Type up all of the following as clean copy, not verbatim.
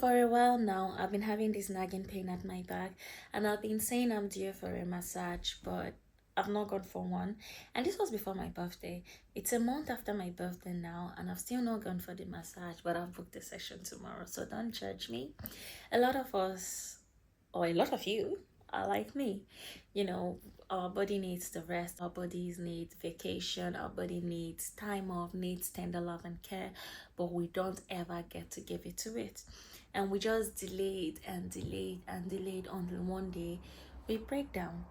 For a while now, I've been having this nagging pain at my back, and I've been saying I'm due for a massage, but I've not gone for one. And this was before my birthday. It's a month after my birthday now, and I've still not gone for the massage, but I've booked the session tomorrow, so don't judge me. A lot of us, or a lot of you, are like me. You know, our body needs the rest, our bodies need vacation, our body needs time off, needs tender love and care, but we don't ever get to give it to it. And we just delayed and delayed and delayed until one day we break down.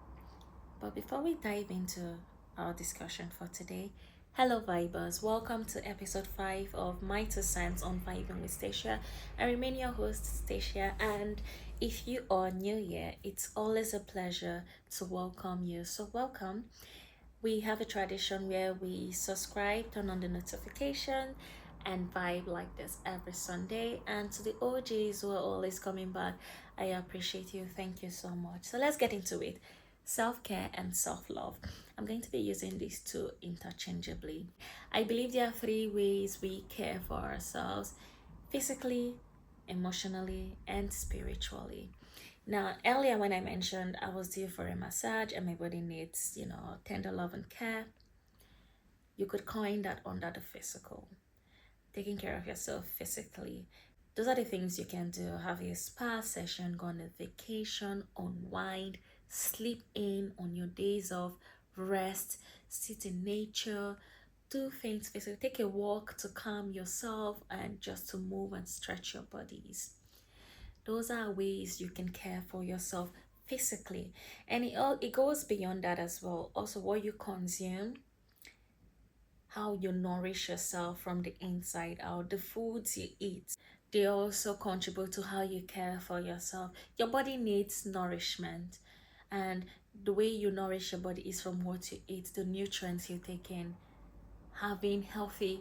But before we dive into our discussion for today, hello Vibers, welcome to episode 5 of My Two Cents on Vibing with Stacia. I remain your host, Stacia, and if you are new here, it's always a pleasure to welcome you. So, welcome. We have a tradition where we subscribe, turn on the notification, and vibe like this every Sunday. And to the OGs who are always coming back, I appreciate you. Thank you so much. So let's get into it. Self-care and self-love. I'm going to be using these two interchangeably. I believe there are three ways we care for ourselves: physically, emotionally, and spiritually. Now, earlier when I mentioned I was due for a massage and my body needs, tender love and care, you could coin that under the physical. Taking care of yourself physically. Those are the things you can do. Have a spa session, go on a vacation, unwind, sleep in on your days off, rest, sit in nature, do things physically. Take a walk to calm yourself and just to move and stretch your bodies. Those are ways you can care for yourself physically, and it goes beyond that as well. Also, what you consume, how you nourish yourself from the inside out, the foods you eat, they also contribute to how you care for yourself. Your body needs nourishment, and the way you nourish your body is from what you eat, the nutrients you take in, having healthy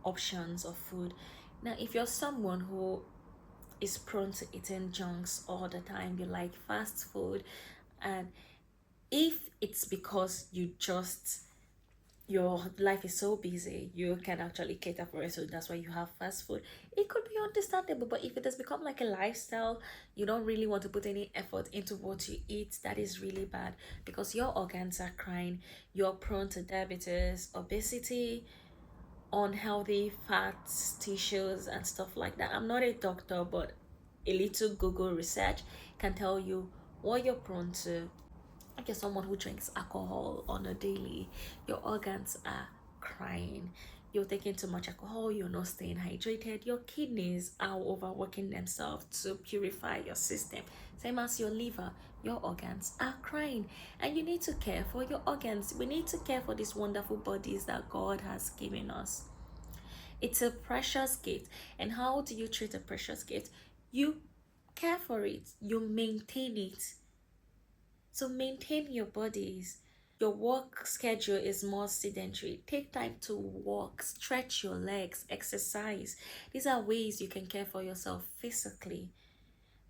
options of food. Now, if you're someone who is prone to eating junks all the time, you like fast food, and if it's because your life is so busy, you can actually cater for it, so that's why you have fast food. It could be understandable, but if it has become like a lifestyle, you don't really want to put any effort into what you eat, that is really bad, because your organs are crying. You're prone to diabetes, obesity, unhealthy fats, tissues, and stuff like that. I'm not a doctor, but a little Google research can tell you what you're prone to. If you're someone who drinks alcohol on a daily, your organs are crying. You're taking too much alcohol, you're not staying hydrated, your kidneys are overworking themselves to purify your system. Same as your liver, your organs are crying. And you need to care for your organs. We need to care for these wonderful bodies that God has given us. It's a precious gift. And how do you treat a precious gift? You care for it, you maintain it. So maintain your bodies. Your work schedule is more sedentary. Take time to walk, stretch your legs, exercise. These are ways you can care for yourself physically.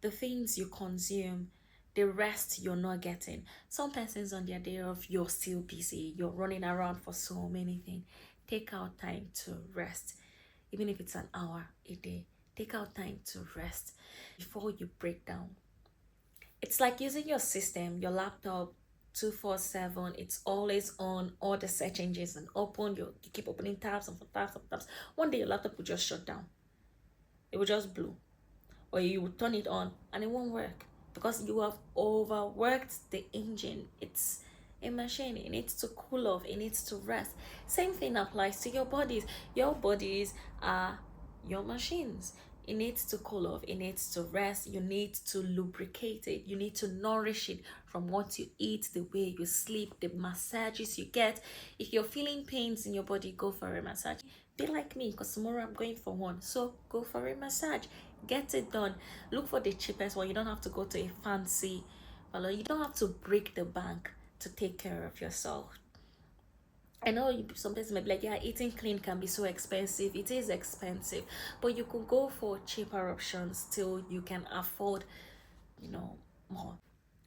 The things you consume, the rest you're not getting. Some persons on their day off, you're still busy. You're running around for so many things. Take out time to rest. Even if it's an hour a day, take out time to rest before you break down. It's like using your system, your laptop 247. It's always on, all the search engines and open. You keep opening tabs and tabs and tabs. One day your laptop will just shut down. It will just blow. Or you will turn it on and it won't work because you have overworked the engine. It's a machine. It needs to cool off. It needs to rest. Same thing applies to your bodies. Your bodies are your machines. It needs to cool off. It needs to rest. You need to lubricate it. You need to nourish it from what you eat, the way you sleep, the massages you get. If you're feeling pains in your body, go for a massage. Be like me, because tomorrow I'm going for one. So go for a massage. Get it done. Look for the cheapest one. You don't have to go to a fancy salon. You don't have to break the bank to take care of yourself. I know some people may be like, yeah, eating clean can be so expensive. It is expensive, but you could go for cheaper options till you can afford, more.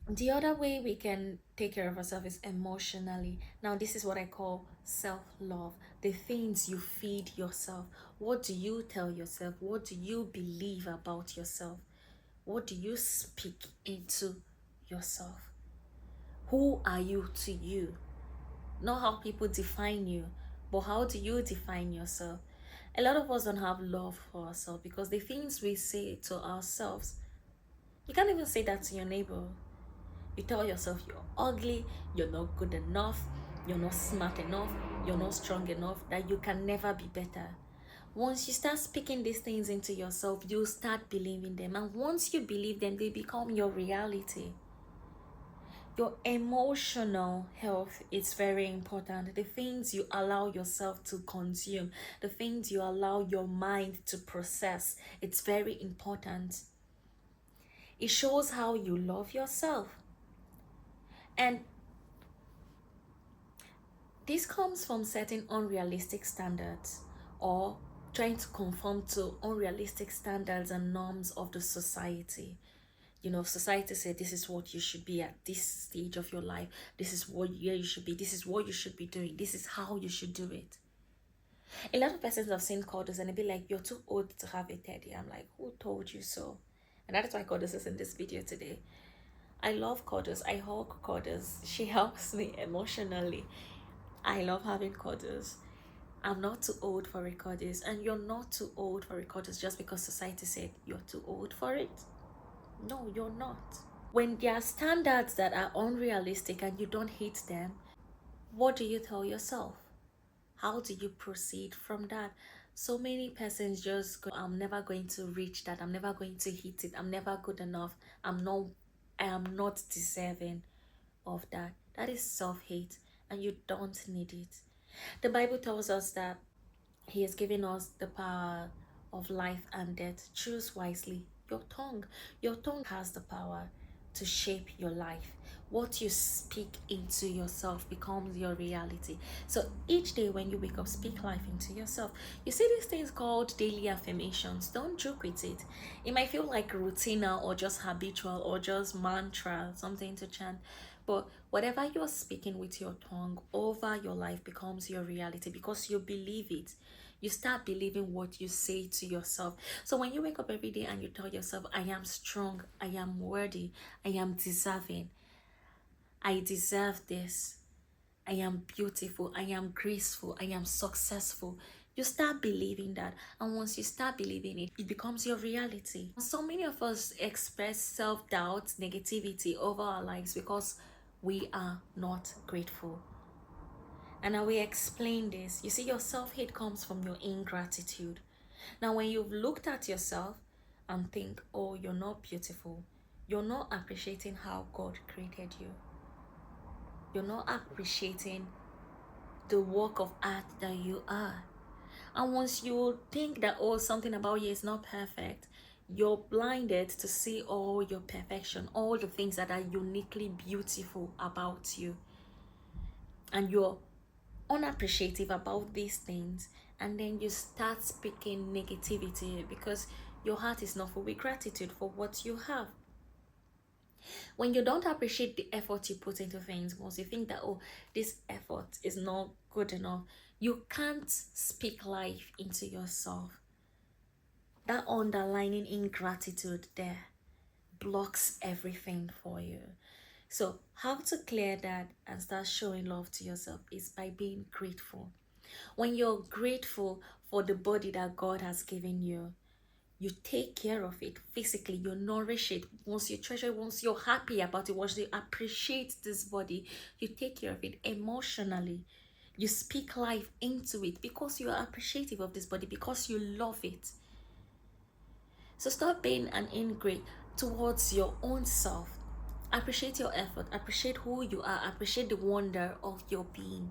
The other way we can take care of ourselves is emotionally. Now, this is what I call self love. The things you feed yourself. What do you tell yourself? What do you believe about yourself? What do you speak into yourself? Who are you to you? Not how people define you, but how do you define yourself? A lot of us don't have love for ourselves because the things we say to ourselves, you can't even say that to your neighbor. You tell yourself you're ugly, you're not good enough, you're not smart enough, you're not strong enough, that you can never be better. Once you start speaking these things into yourself, you start believing them. And once you believe them, they become your reality. Your emotional health is very important. The things you allow yourself to consume, the things you allow your mind to process, it's very important. It shows how you love yourself. And this comes from setting unrealistic standards or trying to conform to unrealistic standards and norms of the society. You know, society said this is what you should be at this stage of your life. This is what year you should be. This is what you should be doing. This is how you should do it. A lot of persons have seen cuddles and they be like, you're too old to have a teddy. I'm like, who told you so? And that is why cuddles is in this video today. I love cuddles. I hug cuddles. She helps me emotionally. I love having cuddles. I'm not too old for recorders, and you're not too old for recorders just because society said you're too old for it. No, you're not. When there are standards that are unrealistic and you don't hit them, what do you tell yourself? How do you proceed from that? So many persons just go, I'm never going to reach that, I'm never going to hit it, I'm never good enough, I am not deserving of that. That is self-hate and you don't need it. The Bible tells us that He has given us the power of life and death. Choose wisely. Your tongue has the power to shape your life. What you speak into yourself becomes your reality. So each day when you wake up, speak life into yourself. You see these things called daily affirmations. Don't joke with it. It might feel like routine or just habitual or just mantra, something to chant. But whatever you're speaking with your tongue over your life becomes your reality because you believe it. You start believing what you say to yourself. So when you wake up every day and you tell yourself, I am strong, I am worthy, I am deserving, I deserve this, I am beautiful, I am graceful, I am successful. You start believing that, and once you start believing it, it becomes your reality. So many of us express self doubt, negativity over our lives because we are not grateful. And I will explain this. You see, your self hate comes from your ingratitude. Now, when you've looked at yourself and think, oh, you're not beautiful, you're not appreciating how God created you, you're not appreciating the work of art that you are. And once you think that, oh, something about you is not perfect, you're blinded to see all your perfection, all the things that are uniquely beautiful about you. And you're unappreciative about these things, and then you start speaking negativity because your heart is not full with gratitude for what you have. When you don't appreciate the effort you put into things, once you think that, oh, this effort is not good enough, you can't speak life into yourself. That underlining ingratitude there blocks everything for you. So how to clear that and start showing love to yourself is by being grateful. When you're grateful for the body that God has given you, you take care of it physically, you nourish it. Once you treasure it, once you're happy about it, once you appreciate this body, you take care of it emotionally. You speak life into it because you are appreciative of this body, because you love it. So stop being an ingrate towards your own self. Appreciate your effort, appreciate who you are, appreciate the wonder of your being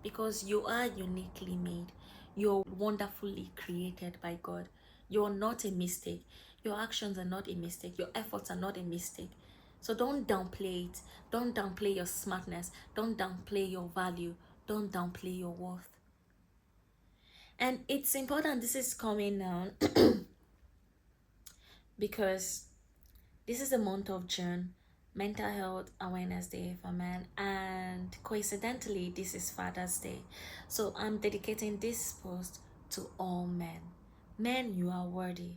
because you are uniquely made. You're wonderfully created by God. You're not a mistake. Your actions are not a mistake. Your efforts are not a mistake. So don't downplay it. Don't downplay your smartness. Don't downplay your value. Don't downplay your worth. And it's important this is coming now because this is the month of June, Mental Health Awareness Day for Men, and coincidentally, this is Father's Day. So I'm dedicating this post to all men. Men, you are worthy.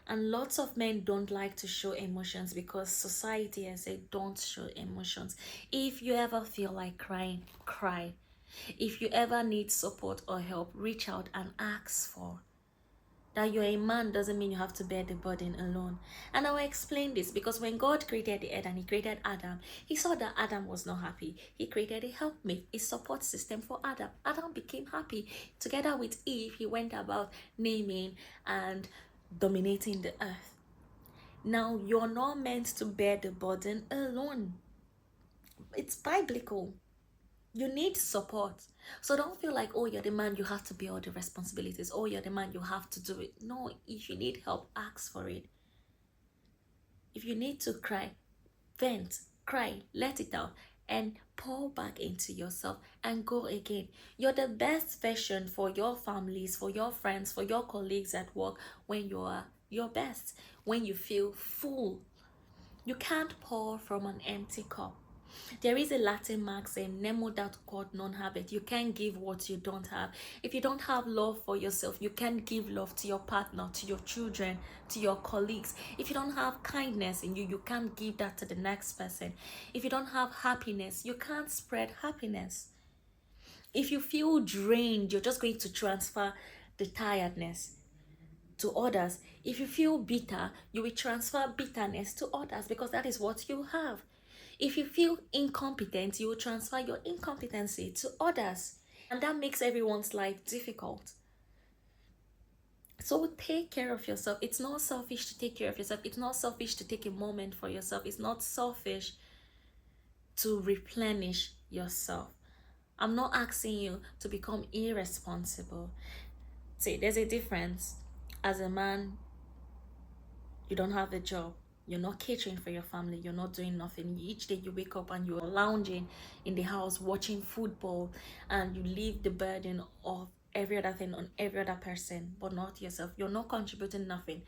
And lots of men don't like to show emotions because society has said don't show emotions. If you ever feel like crying, cry. If you ever need support or help, reach out and ask for. That you're a man doesn't mean you have to bear the burden alone. And I will explain this because when God created the earth and He created Adam, He saw that Adam was not happy. He created a helpmate, a support system for Adam. Adam became happy. Together with Eve, he went about naming and dominating the earth. Now, you're not meant to bear the burden alone. It's biblical. You need support. So don't feel like, oh, you're the man, you have to bear all the responsibilities. Oh, you're the man, you have to do it. No, if you need help, ask for it. If you need to cry, vent, cry, let it out, and pour back into yourself and go again. You're the best version for your families, for your friends, for your colleagues at work when you are your best, when you feel full. You can't pour from an empty cup. There is a Latin maxim, nemo dat quod non habet. You can't give what you don't have. If you don't have love for yourself, you can't give love to your partner, to your children, to your colleagues. If you don't have kindness in you, you can't give that to the next person. If you don't have happiness, you can't spread happiness. If you feel drained, you're just going to transfer the tiredness to others. If you feel bitter, you will transfer bitterness to others because that is what you have. If you feel incompetent, you will transfer your incompetency to others. And that makes everyone's life difficult. So take care of yourself. It's not selfish to take care of yourself. It's not selfish to take a moment for yourself. It's not selfish to replenish yourself. I'm not asking you to become irresponsible. See, there's a difference. As a man, you don't have a job, you're not catering for your family, you're not doing nothing. Each day you wake up and you're lounging in the house watching football, and you leave the burden of every other thing on every other person but not yourself. You're not contributing nothing,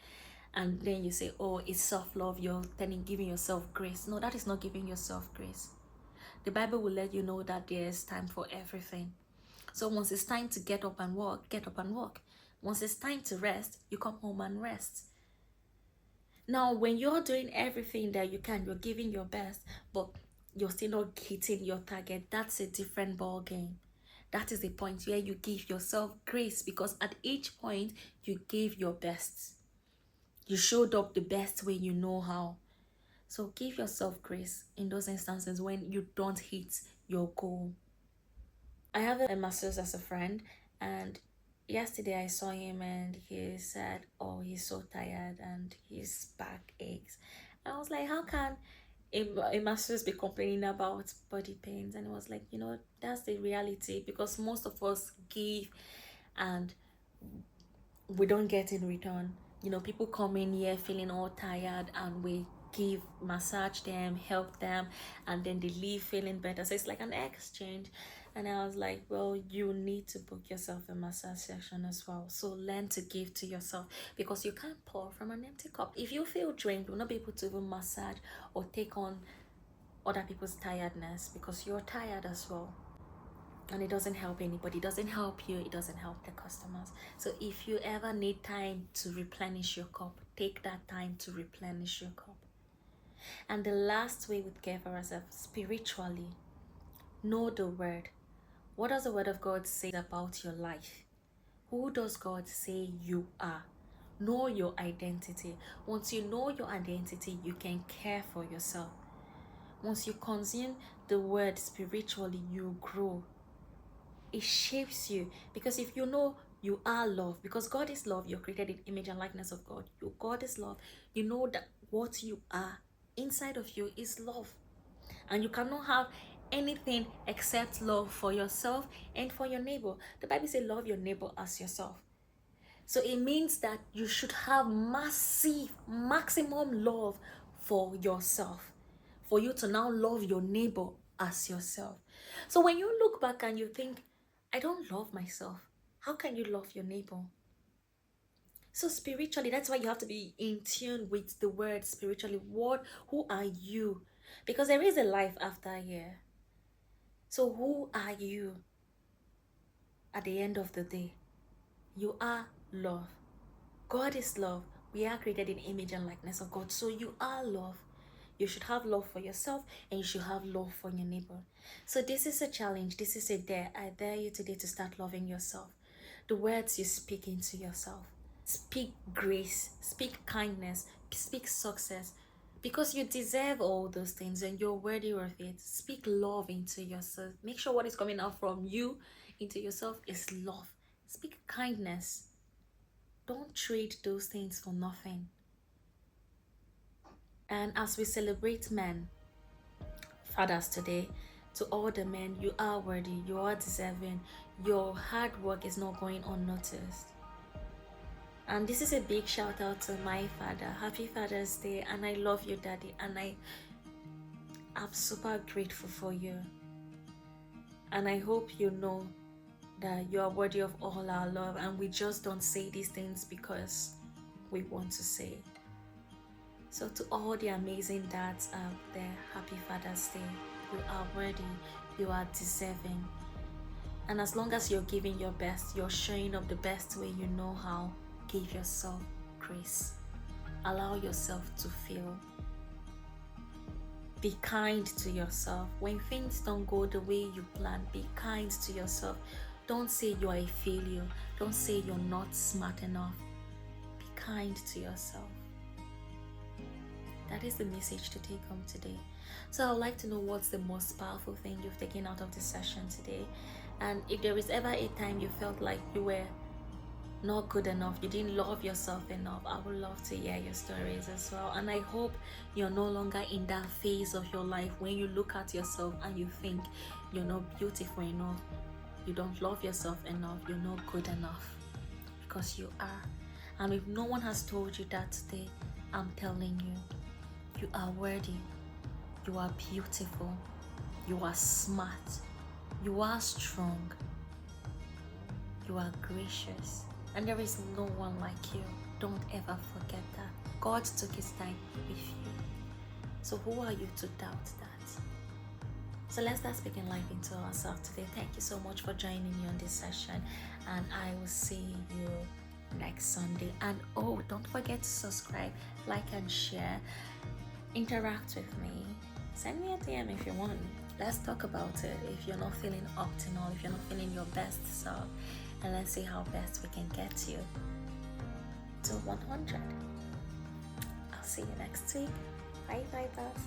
and then you say, oh, it's self-love, you're telling giving yourself grace. No, that is not giving yourself grace. The Bible will let you know that there's time for everything. So once it's time to get up and walk, get up and walk. Once it's time to rest, you come home and rest. Now, when you're doing everything that you can, you're giving your best, but you're still not hitting your target, that's a different ball game. That is the point where you give yourself grace, because at each point you gave your best. You showed up the best way you know how. So give yourself grace in those instances when you don't hit your goal. I have a master's as a friend, and yesterday I saw him and he said, oh, he's so tired and his back aches. I was like, how can a master's be complaining about body pains? And it was like, that's the reality, because most of us give and we don't get in return. People come in here feeling all tired and we give, massage them, help them, and then they leave feeling better. So it's like an exchange. And I was like, well, you need to book yourself a massage session as well. So learn to give to yourself, because you can't pour from an empty cup. If you feel drained, you'll not be able to even massage or take on other people's tiredness, because you're tired as well. And it doesn't help anybody. It doesn't help you. It doesn't help the customers. So if you ever need time to replenish your cup, take that time to replenish your cup. And the last way we care for ourselves spiritually, know the word. What does the word of God say about your life? Who does God say you are? Know your identity. Once you know your identity, you can care for yourself. Once you consume the word spiritually, you grow. It shapes you, because if you know you are love, because God is love, you're created in image and likeness of God. God is love. You know that what you are inside of you is love, and you cannot have anything except love for yourself and for your neighbor. The Bible says love your neighbor as yourself. So it means that you should have maximum love for yourself, for you to now love your neighbor as yourself. So when you look back and you think, I don't love myself, how can you love your neighbor? So spiritually, that's why you have to be in tune with the word spiritually. Who are you? because there is a life after here. So who are you at the end of the day? You are love. God is love. We are created in image and likeness of God. So you are love. You should have love for yourself and you should have love for your neighbor. So this is a challenge. This is a dare. I dare you today to start loving yourself. The words you speak into yourself. Speak grace. Speak kindness. Speak success. Because you deserve all those things and you're worthy of it. Speak love into yourself. Make sure what is coming out from you into yourself is love. Speak kindness. Don't trade those things for nothing. And as we celebrate men, fathers today, to all the men, you are worthy, you are deserving, your hard work is not going unnoticed. And this is a big shout out to my father. Happy Father's Day, and I love you, Daddy, and I'm super grateful for you. And I hope you know that you are worthy of all our love, and we just don't say these things because we want to say. So to all the amazing dads out there, happy Father's Day. You are worthy, you are deserving. And as long as you're giving your best, you're showing up the best way you know how, give yourself grace. Allow yourself to feel. Be kind to yourself. When things don't go the way you plan, be kind to yourself. Don't say you are a failure. Don't say you're not smart enough. Be kind to yourself. That is the message to take home today. So I would like to know what's the most powerful thing you've taken out of this session today. And if there is ever a time you felt like you were not good enough, you didn't love yourself enough, I would love to hear your stories as well. And I hope you're no longer in that phase of your life when you look at yourself and you think you're not beautiful enough, you don't love yourself enough, you're not good enough, because you are. And if no one has told you that today, I'm telling you, you are worthy, you are beautiful, you are smart, you are strong, you are gracious, and there is no one like you. Don't ever forget that. God took his time with you. So who are you to doubt that? So let's start speaking life into ourselves today. Thank you so much for joining me on this session, and I will see you next Sunday. And oh, don't forget to subscribe, like, and share. Interact with me. Send me a DM if you want. Let's talk about it. If you're not feeling optimal, if you're not feeling your best self, and let's see how best we can get you to 100. I'll see you next week. Bye bye, boss.